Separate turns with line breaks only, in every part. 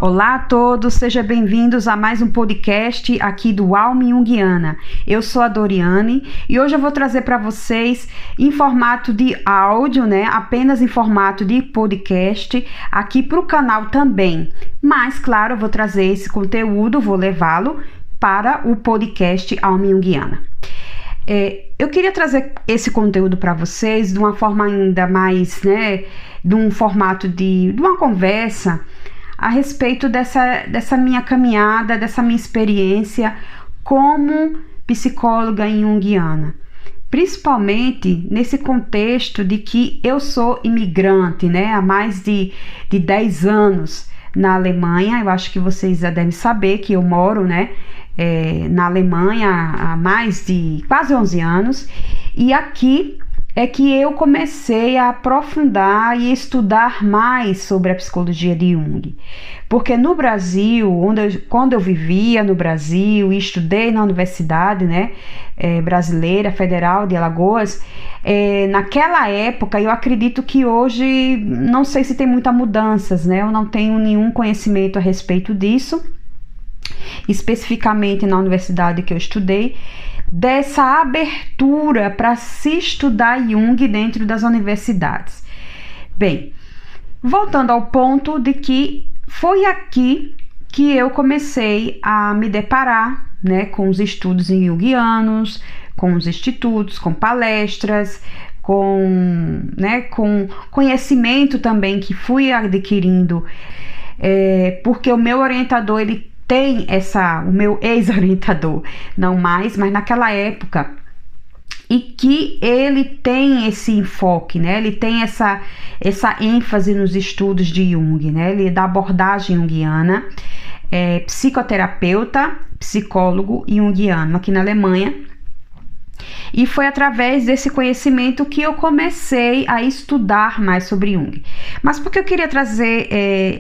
Olá a todos, sejam bem-vindos a mais um podcast aqui do Alma Junguiana. Eu sou a Doriane e hoje eu vou trazer para vocês em formato de áudio, apenas em formato de podcast, aqui para o canal também. Mas, claro, eu vou trazer esse conteúdo, vou levá-lo para o podcast Alma Junguiana. Eu queria trazer esse conteúdo para vocês de uma forma ainda mais, de um formato de uma conversa a respeito dessa minha caminhada, dessa minha experiência como psicóloga junguiana. Principalmente nesse contexto de que eu sou imigrante, há mais de 10 anos na Alemanha. Eu acho que vocês já devem saber que eu moro, na Alemanha há mais de quase 11 anos, e aqui é que eu comecei a aprofundar e estudar mais sobre a psicologia de Jung. Porque no Brasil, quando eu vivia no Brasil e estudei na Universidade Brasileira Federal de Alagoas, naquela época, eu acredito que hoje, não sei se tem muitas mudanças, eu não tenho nenhum conhecimento a respeito disso, especificamente na universidade que eu estudei, dessa abertura para se estudar Jung dentro das universidades. Bem, voltando ao ponto de que foi aqui que eu comecei a me deparar com os estudos junguianos, com os institutos, com palestras, com conhecimento também que fui adquirindo, porque o meu orientador, ele tem o meu ex-orientador, não mais, mas naquela época, e que ele tem esse enfoque, ele tem essa ênfase nos estudos de Jung, ele da abordagem junguiana, psicoterapeuta, psicólogo junguiano aqui na Alemanha. E foi através desse conhecimento que eu comecei a estudar mais sobre Jung. Mas por que eu queria trazer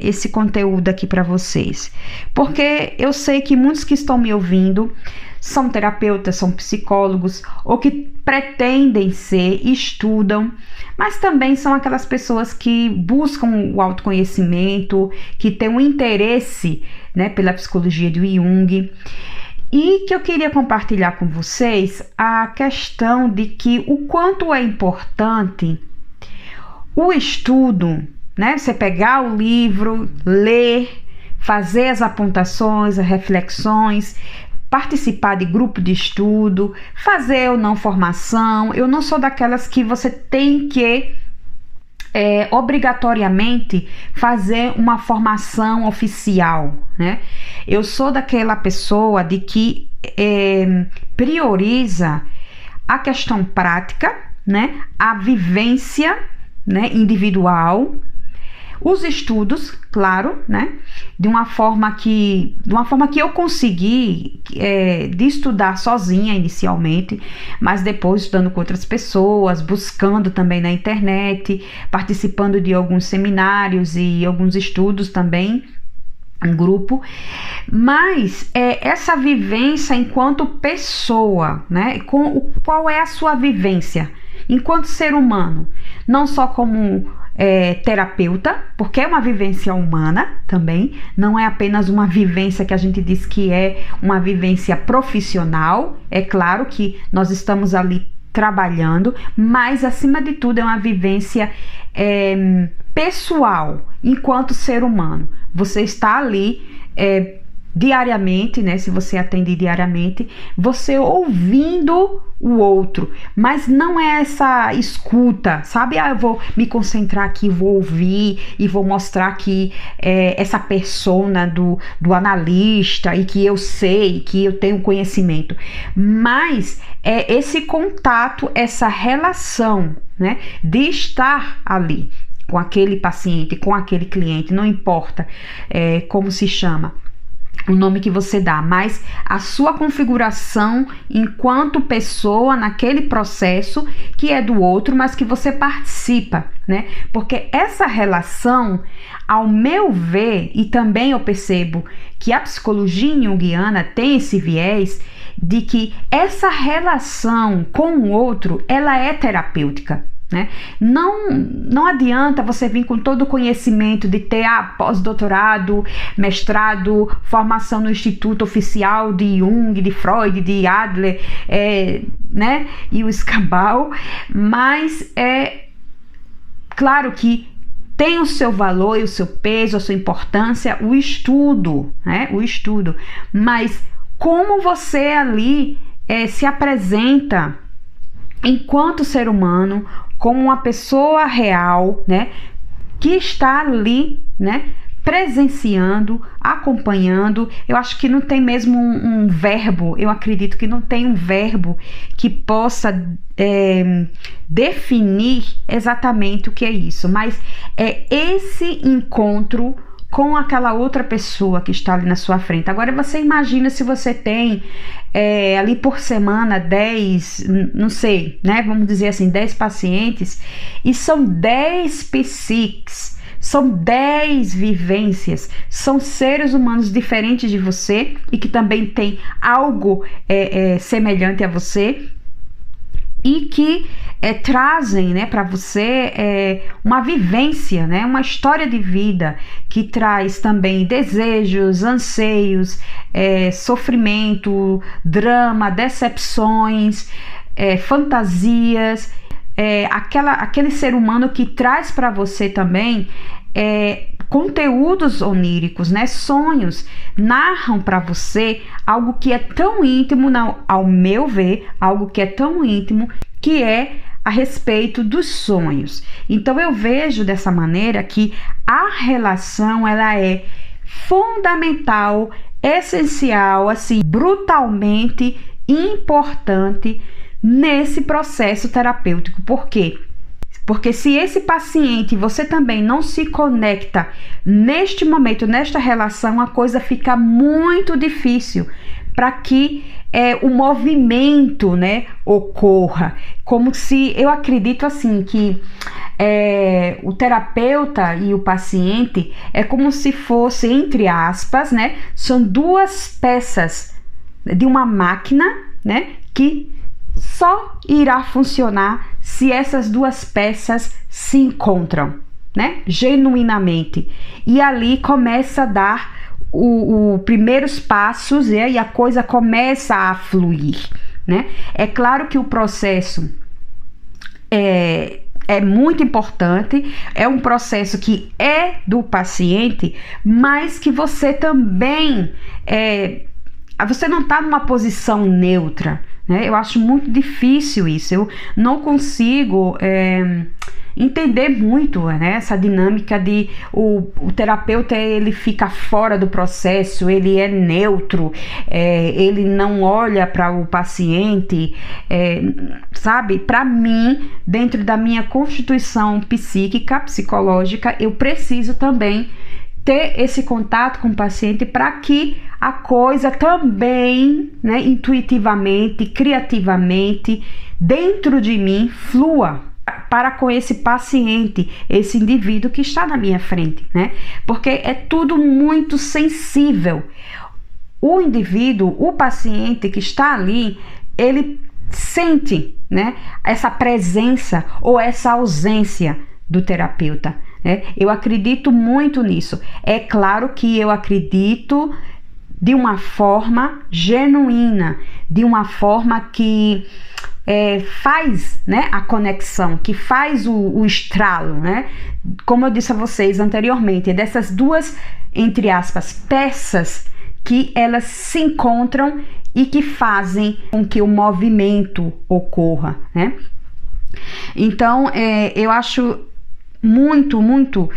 esse conteúdo aqui para vocês? Porque eu sei que muitos que estão me ouvindo são terapeutas, são psicólogos, ou que pretendem ser, estudam, mas também são aquelas pessoas que buscam o autoconhecimento, que têm um interesse pela psicologia de Jung. E que eu queria compartilhar com vocês a questão de que o quanto é importante o estudo, você pegar o livro, ler, fazer as apontações, as reflexões, participar de grupo de estudo, fazer ou não formação. Eu não sou daquelas que você tem que obrigatoriamente fazer uma formação oficial, Eu sou daquela pessoa de que prioriza a questão prática, a vivência, individual, os estudos, claro, de uma forma que eu consegui de estudar sozinha inicialmente, mas depois estudando com outras pessoas, buscando também na internet, participando de alguns seminários e alguns estudos também em grupo. Mas essa vivência enquanto pessoa, qual é a sua vivência enquanto ser humano, não só como terapeuta, porque é uma vivência humana também, não é apenas uma vivência que a gente diz que é uma vivência profissional. É claro que nós estamos ali trabalhando, mas acima de tudo é uma vivência pessoal, enquanto ser humano. Você está ali diariamente, se você atende diariamente, você ouvindo o outro, mas não é essa escuta, sabe? Eu vou me concentrar aqui, vou ouvir e vou mostrar aqui essa persona do analista e que eu sei, que eu tenho conhecimento, mas é esse contato, essa relação, de estar ali com aquele paciente, com aquele cliente, não importa como se chama, o nome que você dá, mas a sua configuração enquanto pessoa naquele processo que é do outro, mas que você participa, Porque essa relação, ao meu ver, e também eu percebo que a psicologia junguiana tem esse viés de que essa relação com o outro, ela é terapêutica, né? Não adianta você vir com todo o conhecimento de ter pós-doutorado, mestrado, formação no Instituto Oficial de Jung, de Freud, de Adler, né? E o escambau, mas é claro que tem o seu valor e o seu peso, a sua importância, o estudo, né? O estudo, mas como você ali se apresenta enquanto ser humano, como uma pessoa real, né, que está ali, né, presenciando, acompanhando. Eu acho que não tem mesmo um verbo, eu acredito que não tem um verbo que possa definir exatamente o que é isso, mas é esse encontro com aquela outra pessoa que está ali na sua frente. Agora você imagina se você tem ali por semana 10, não sei, né? Vamos dizer assim, 10 pacientes, e são 10 psiques, são 10 vivências, são seres humanos diferentes de você e que também tem algo semelhante a você e que trazem, né, para você uma vivência, né, uma história de vida que traz também desejos, anseios, sofrimento, drama, decepções, fantasias, aquele ser humano que traz para você também conteúdos oníricos, né? Sonhos, narram para você algo que é tão íntimo, ao meu ver, algo que é tão íntimo, que é a respeito dos sonhos. Então eu vejo dessa maneira que a relação, ela é fundamental, essencial, assim, brutalmente importante nesse processo terapêutico. Por quê? Porque se esse paciente, você também não se conecta neste momento, nesta relação, a coisa fica muito difícil para que o movimento, né, ocorra. Como se, eu acredito assim, que o terapeuta e o paciente é como se fosse, entre aspas, né, são duas peças de uma máquina, né, que só irá funcionar se essas duas peças se encontram, né, genuinamente. E ali começa a dar os primeiros passos, e a coisa começa a fluir, né? É claro que o processo é muito importante, é um processo que é do paciente, mas que você também você não está numa posição neutra, né? Eu acho muito difícil isso, eu não consigo entender muito, né, essa dinâmica de o terapeuta, ele fica fora do processo, ele é neutro, ele não olha para o paciente, sabe? Para mim, dentro da minha constituição psíquica, psicológica, eu preciso também ter esse contato com o paciente para que a coisa também, né, intuitivamente, criativamente, dentro de mim, flua para com esse paciente, esse indivíduo que está na minha frente, né? Porque é tudo muito sensível. O indivíduo, o paciente que está ali, ele sente, né, essa presença ou essa ausência do terapeuta, né? Eu acredito muito nisso. É claro que eu acredito de uma forma genuína, de uma forma que faz, né, a conexão, que faz o estralo, né? Como eu disse a vocês anteriormente, é dessas duas, entre aspas, peças que elas se encontram e que fazem com que o movimento ocorra, né? Então, eu acho muito, muito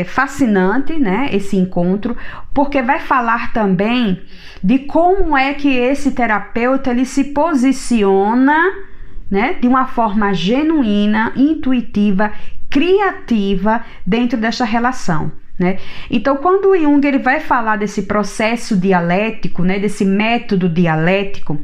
fascinante, né, esse encontro, porque vai falar também de como é que esse terapeuta, ele se posiciona, né, de uma forma genuína, intuitiva, criativa dentro dessa relação, né? Então, quando o Jung, ele vai falar desse processo dialético, né, desse método dialético,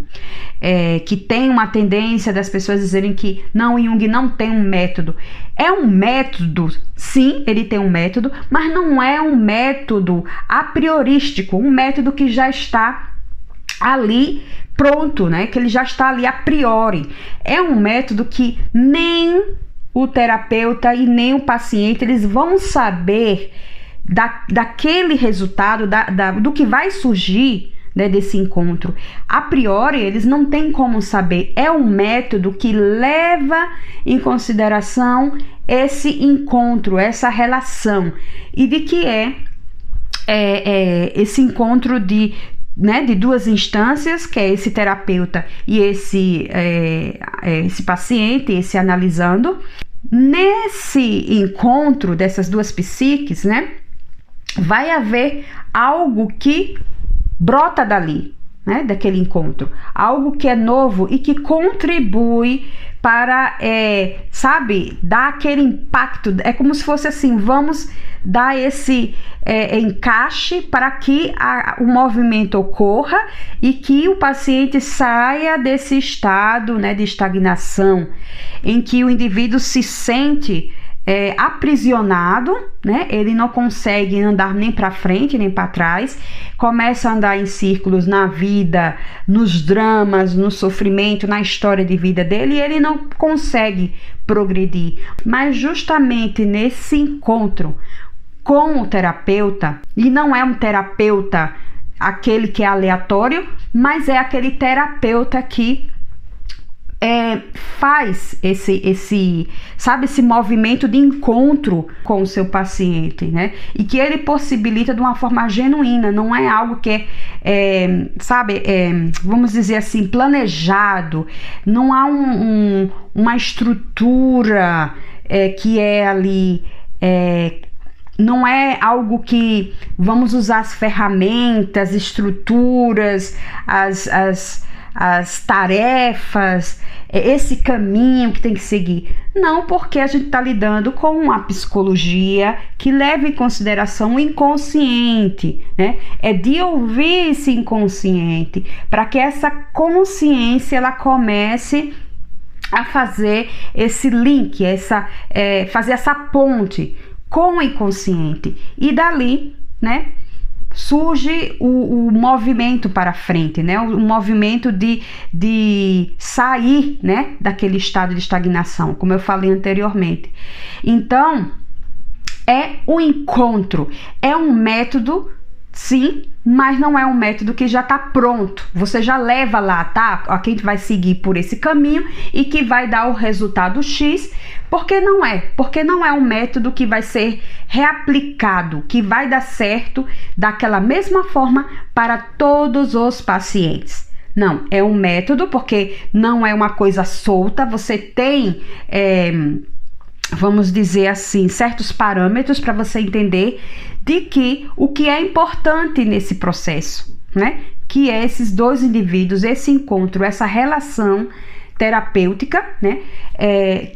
que tem uma tendência das pessoas dizerem que não, Jung não tem um método. É um método, sim, ele tem um método, mas não é um método a priorístico, um método que já está ali pronto, né, que ele já está ali a priori. É um método que nem o terapeuta e nem o paciente eles vão saber daquele resultado, do que vai surgir, né, desse encontro. A priori, eles não têm como saber. É um método que leva em consideração esse encontro, essa relação, e de que esse encontro de duas instâncias, que é esse terapeuta e esse paciente, esse analisando. Nesse encontro dessas duas psiques, né, vai haver algo que brota dali, né, daquele encontro, algo que é novo e que contribui para, dar aquele impacto. É como se fosse assim, vamos dar esse encaixe para que o movimento ocorra e que o paciente saia desse estado, né, de estagnação, em que o indivíduo se sente aprisionado, né? Ele não consegue andar nem para frente nem para trás, começa a andar em círculos na vida, nos dramas, no sofrimento, na história de vida dele, e ele não consegue progredir. Mas justamente nesse encontro com o terapeuta, e não é um terapeuta aquele que é aleatório, mas é aquele terapeuta que faz esse movimento de encontro com o seu paciente, né? E que ele possibilita de uma forma genuína, não é algo que vamos dizer assim, planejado, não há uma estrutura que é ali, não é algo que vamos usar as ferramentas, estruturas, as tarefas, esse caminho que tem que seguir. Não, porque a gente está lidando com uma psicologia que leva em consideração o inconsciente, né? É de ouvir esse inconsciente para que essa consciência ela comece a fazer esse link, fazer essa ponte com o inconsciente, e dali, né, surge o movimento para frente, né? O movimento de sair, né, daquele estado de estagnação, como eu falei anteriormente. Então, é o encontro, é um método, sim, mas não é um método que já está pronto. Você já leva lá, tá? A quem vai seguir por esse caminho e que vai dar o resultado X, porque não é um método que vai ser reaplicado, que vai dar certo daquela mesma forma para todos os pacientes. Não, é um método porque não é uma coisa solta, você tem, vamos dizer assim, certos parâmetros para você entender de que o que é importante nesse processo, né? Que é esses dois indivíduos, esse encontro, essa relação terapêutica, né?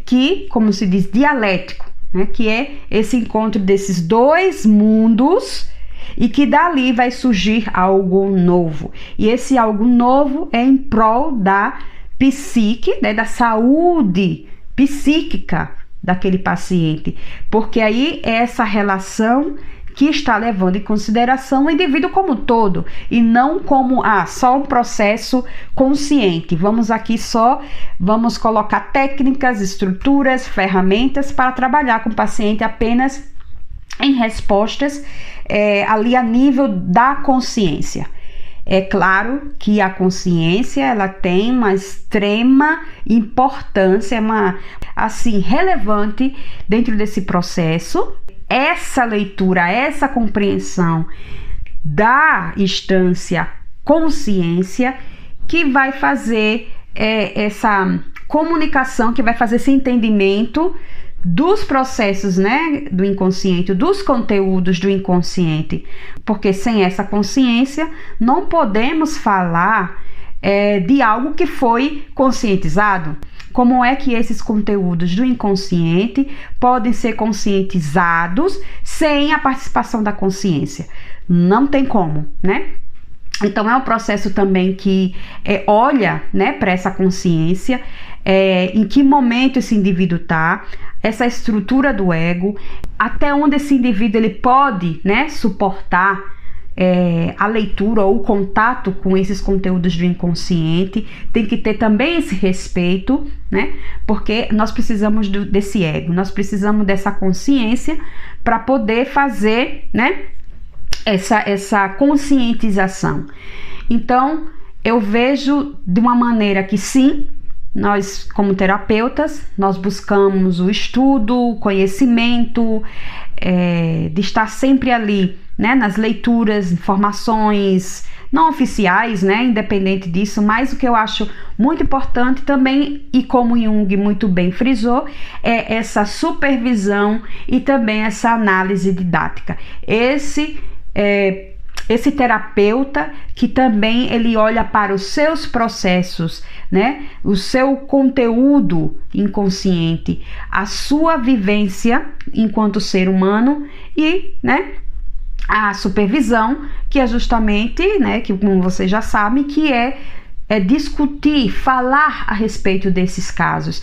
Que, como se diz, dialético, né? Que é esse encontro desses dois mundos e que dali vai surgir algo novo. E esse algo novo é em prol da psique, né? Da saúde psíquica daquele paciente, porque aí é essa relação que está levando em consideração o indivíduo como um todo e não como só um processo consciente. Vamos colocar técnicas, estruturas, ferramentas para trabalhar com o paciente apenas em respostas ali a nível da consciência. É claro que a consciência ela tem uma extrema importância, relevante dentro desse processo. Essa leitura, essa compreensão da instância consciência que vai fazer essa comunicação, que vai fazer esse entendimento dos processos, né, do inconsciente, dos conteúdos do inconsciente, porque sem essa consciência não podemos falar de algo que foi conscientizado. Como é que esses conteúdos do inconsciente podem ser conscientizados sem a participação da consciência? Não tem como, né? Então é um processo também que olha, né, para essa consciência, em que momento esse indivíduo está, essa estrutura do ego, até onde esse indivíduo ele pode, né, suportar a leitura ou o contato com esses conteúdos do inconsciente, tem que ter também esse respeito, né? Porque nós precisamos desse ego, nós precisamos dessa consciência para poder fazer, né, essa conscientização. Então, eu vejo de uma maneira que sim, nós como terapeutas, nós buscamos o estudo, o conhecimento, de estar sempre ali, né, nas leituras, informações não oficiais, né, independente disso, mas o que eu acho muito importante também, e como Jung muito bem frisou, é essa supervisão e também essa análise didática. Esse terapeuta que também ele olha para os seus processos, né, o seu conteúdo inconsciente, a sua vivência enquanto ser humano e, né, a supervisão, que é justamente, né, que como você já sabe, que é discutir, falar a respeito desses casos,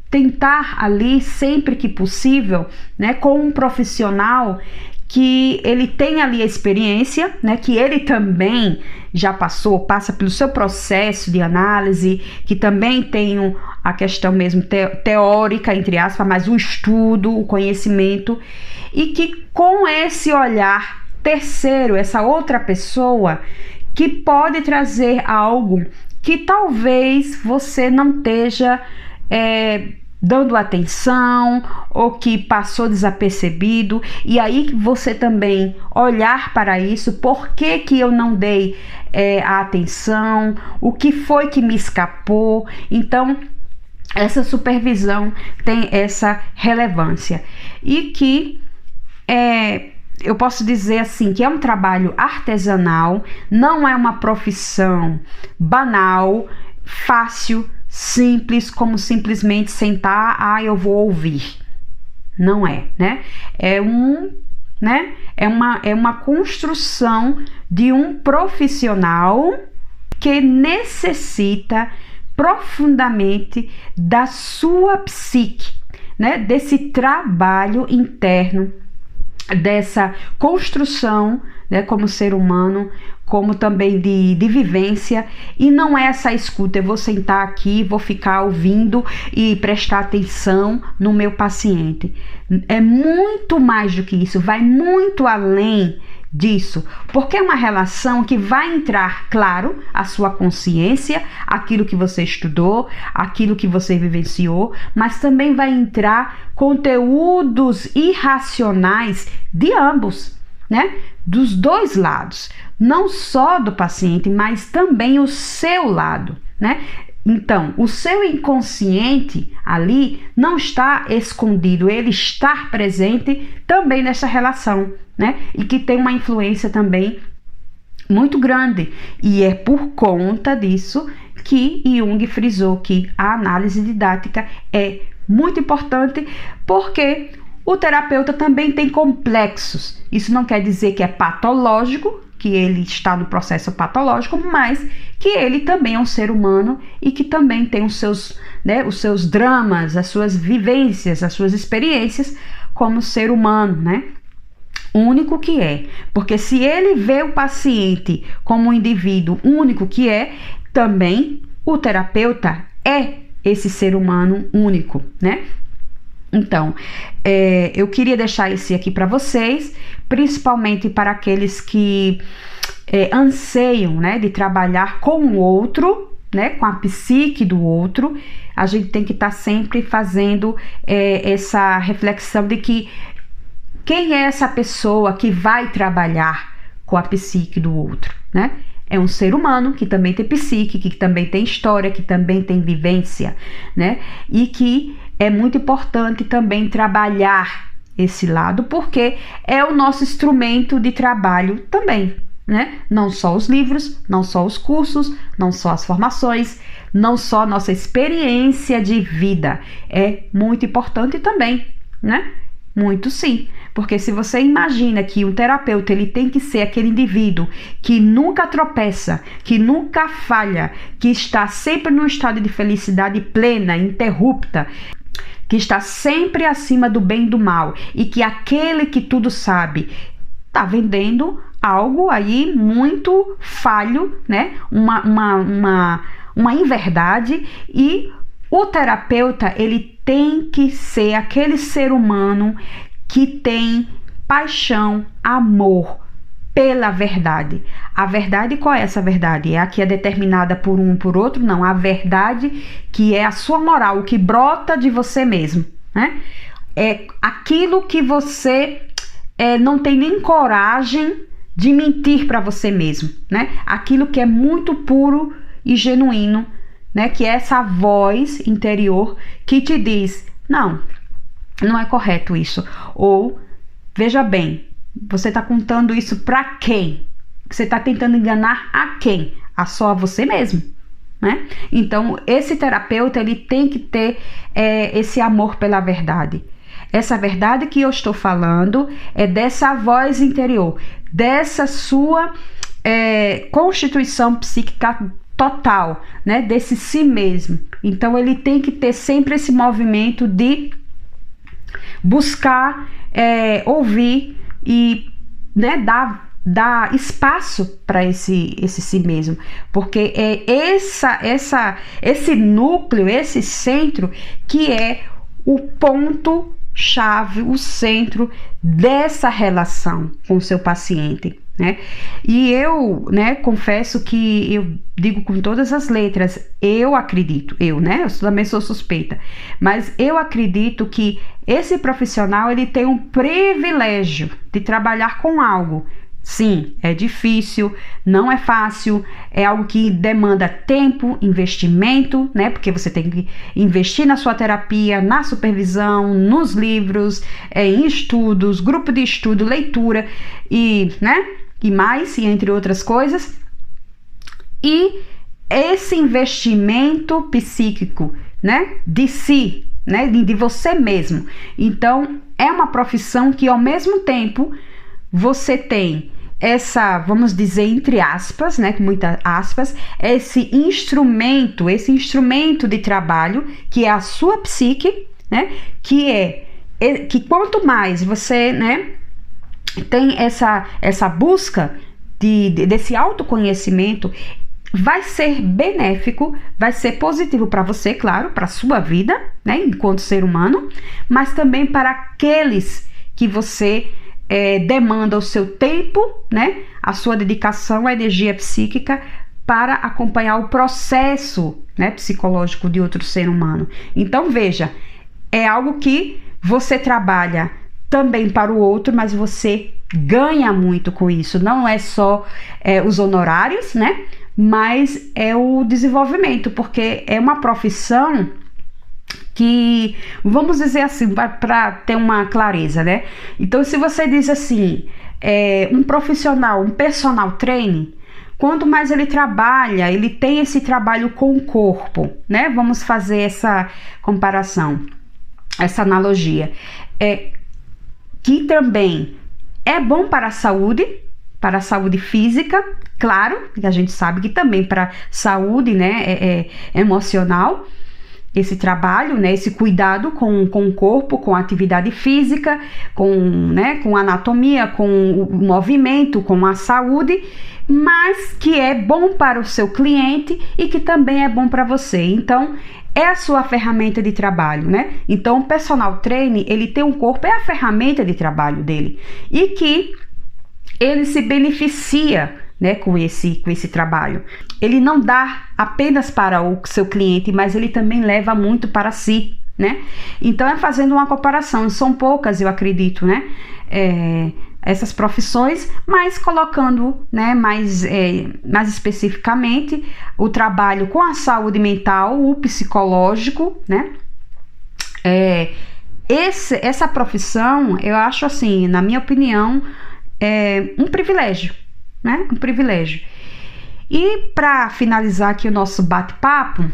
tentar ali sempre que possível, né, com um profissional que ele tem ali a experiência, né, que ele também já passa pelo seu processo de análise, que também tem a questão mesmo teórica, entre aspas, mas o estudo, o conhecimento, e que com esse olhar terceiro, essa outra pessoa, que pode trazer algo que talvez você não esteja dando atenção ou que passou desapercebido, e aí você também olhar para isso, por que eu não dei a atenção, o que foi que me escapou. Então essa supervisão tem essa relevância e que eu posso dizer assim, que é um trabalho artesanal, não é uma profissão banal, fácil, simples, como simplesmente sentar, eu vou ouvir. Não é, né? É uma construção de um profissional que necessita profundamente da sua psique, né? Desse trabalho interno, dessa construção, né, como ser humano, como também de vivência, e não é essa escuta, eu vou sentar aqui, vou ficar ouvindo e prestar atenção no meu paciente. É muito mais do que isso, vai muito além disso, porque é uma relação que vai entrar, claro, a sua consciência, aquilo que você estudou, aquilo que você vivenciou, mas também vai entrar conteúdos irracionais de ambos, né? Dos dois lados, não só do paciente, mas também o seu lado, né? Então, o seu inconsciente ali não está escondido, ele está presente também nessa relação, né? E que tem uma influência também muito grande. E é por conta disso que Jung frisou que a análise didática é muito importante, porque o terapeuta também tem complexos. Isso não quer dizer que é patológico, que ele está no processo patológico, mas que ele também é um ser humano e que também tem os seus dramas, as suas vivências, as suas experiências como ser humano, né? Único que é. Porque se ele vê o paciente como um indivíduo único que é, também o terapeuta é esse ser humano único, né? Então, eu queria deixar esse aqui para vocês, principalmente para aqueles que anseiam, né, de trabalhar com o outro, né, com a psique do outro. A gente tem que estar sempre fazendo essa reflexão de que quem é essa pessoa que vai trabalhar com a psique do outro, né? É um ser humano que também tem psique, que também tem história, que também tem vivência, né? E que é muito importante também trabalhar esse lado, porque é o nosso instrumento de trabalho também, né? Não só os livros, não só os cursos, não só as formações, não só a nossa experiência de vida. É muito importante também, né? Muito sim. Porque se você imagina que um terapeuta ele tem que ser aquele indivíduo que nunca tropeça, que nunca falha, que está sempre num estado de felicidade plena, interrupta, que está sempre acima do bem e do mal, e que aquele que tudo sabe está vendendo algo aí muito falho, né? Uma inverdade, e o terapeuta, ele tem que ser aquele ser humano que tem paixão, amor pela verdade. A verdade, qual é essa verdade? É a que é determinada por um por outro? Não, a verdade que é a sua moral, o que brota de você mesmo, né? É aquilo que você não tem nem coragem de mentir para você mesmo, né? Aquilo que é muito puro e genuíno, né? Que é essa voz interior que te diz: não, não é correto isso. Ou, veja bem, você está contando isso para quem? Você está tentando enganar a quem? A só a você mesmo, né? Então, esse terapeuta, ele tem que ter esse amor pela verdade. Essa verdade que eu estou falando é dessa voz interior, dessa sua constituição psíquica total, né? Desse si mesmo. Então, ele tem que ter sempre esse movimento de buscar, ouvir e, né, dar espaço para esse si mesmo, porque é esse núcleo, esse centro que é o ponto chave, o centro dessa relação com o seu paciente, né? E eu, né, confesso que eu digo com todas as letras, eu acredito, eu também sou suspeita, mas eu acredito que esse profissional, ele tem um privilégio de trabalhar com algo. Sim, é difícil, não é fácil, é algo que demanda tempo, investimento, né? Porque você tem que investir na sua terapia, na supervisão, nos livros, em estudos, grupo de estudo, leitura e, né? E mais, e entre outras coisas. E esse investimento psíquico, né? De si, né? De você mesmo. Então, é uma profissão que, ao mesmo tempo, você tem essa, vamos dizer, entre aspas, né, com muitas aspas, esse instrumento de trabalho, que é a sua psique, né, que quanto mais você, né, tem essa busca desse autoconhecimento, vai ser benéfico, vai ser positivo para você, claro, para a sua vida, né, enquanto ser humano, mas também para aqueles que você demanda o seu tempo, né, a sua dedicação, a energia psíquica para acompanhar o processo, né, psicológico de outro ser humano. Então, veja, é algo que você trabalha também para o outro, mas você ganha muito com isso. Não é só os honorários, né, mas é o desenvolvimento, porque é uma profissão que, vamos dizer assim, para ter uma clareza, né? Então, se você diz assim, um profissional, um personal trainer, quanto mais ele trabalha, ele tem esse trabalho com o corpo, né? Vamos fazer essa comparação, essa analogia. Que também é bom para a saúde física, claro, que a gente sabe que também para a saúde, né, emocional, esse trabalho, né, esse cuidado com o corpo, com a atividade física, com a anatomia, com o movimento, com a saúde, mas que é bom para o seu cliente e que também é bom para você. Então, é a sua ferramenta de trabalho, né? Então, o personal trainer, ele tem um corpo, é a ferramenta de trabalho dele, e que ele se beneficia, né, com esse trabalho. Ele não dá apenas para o seu cliente, mas ele também leva muito para si, né? Então, fazendo uma comparação, são poucas, eu acredito, né, essas profissões, mas colocando, né, mais especificamente o trabalho com a saúde mental, o psicológico, né? Essa profissão, eu acho assim, na minha opinião, um privilégio, né? Um privilégio. E para finalizar aqui o nosso bate-papo,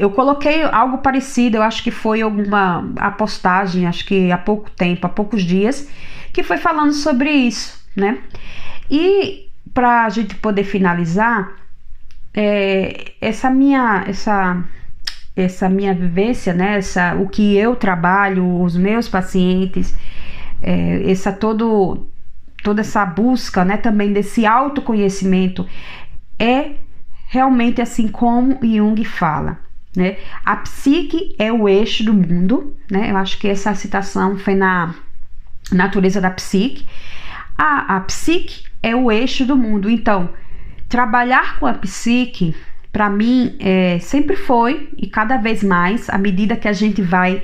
eu coloquei algo parecido, eu acho que foi alguma postagem, acho que há pouco tempo, há poucos dias, que foi falando sobre isso, né? E para a gente poder finalizar, essa minha vivência, né? O que eu trabalho, os meus pacientes, toda essa busca, né, também desse autoconhecimento, é realmente assim como Jung fala, né? A psique é o eixo do mundo, né? Eu acho que essa citação foi na Natureza da Psique. A psique é o eixo do mundo. Então, trabalhar com a psique, para mim, sempre foi, e cada vez mais, à medida que a gente vai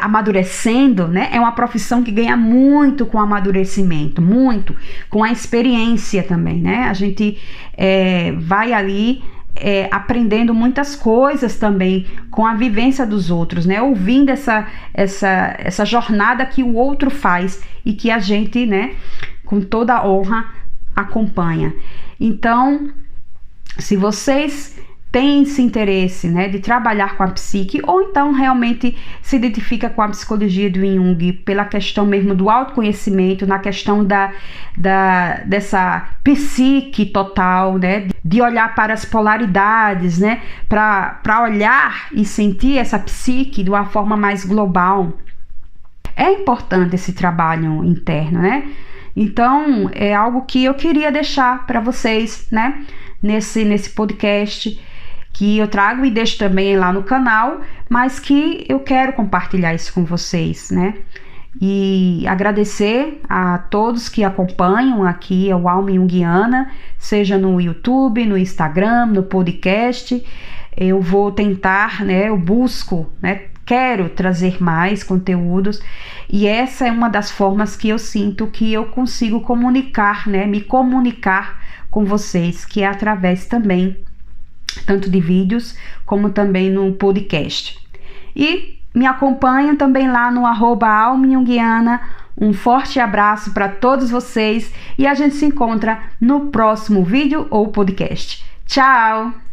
amadurecendo, né? É uma profissão que ganha muito com o amadurecimento, muito, com a experiência também, né? A gente vai ali aprendendo muitas coisas também com a vivência dos outros, né? Ouvindo essa jornada que o outro faz e que a gente, né, com toda honra, acompanha. Então, se vocês têm esse interesse, né, de trabalhar com a psique, ou então realmente se identifica com a psicologia do Jung pela questão mesmo do autoconhecimento, na questão dessa psique total, né, de olhar para as polaridades, né, para olhar e sentir essa psique de uma forma mais global, é importante esse trabalho interno, né? Então, é algo que eu queria deixar para vocês, né, nesse podcast, que eu trago e deixo também lá no canal, mas que eu quero compartilhar isso com vocês, né? E agradecer a todos que acompanham aqui o Alma Junguiana, seja no YouTube, no Instagram, no podcast. Eu vou tentar, né, eu busco, né, quero trazer mais conteúdos, e essa é uma das formas que eu sinto que eu consigo comunicar, né, me comunicar com vocês, que é através também tanto de vídeos como também no podcast. E me acompanham também lá no @almajunguiana. Um forte abraço para todos vocês e a gente se encontra no próximo vídeo ou podcast. Tchau!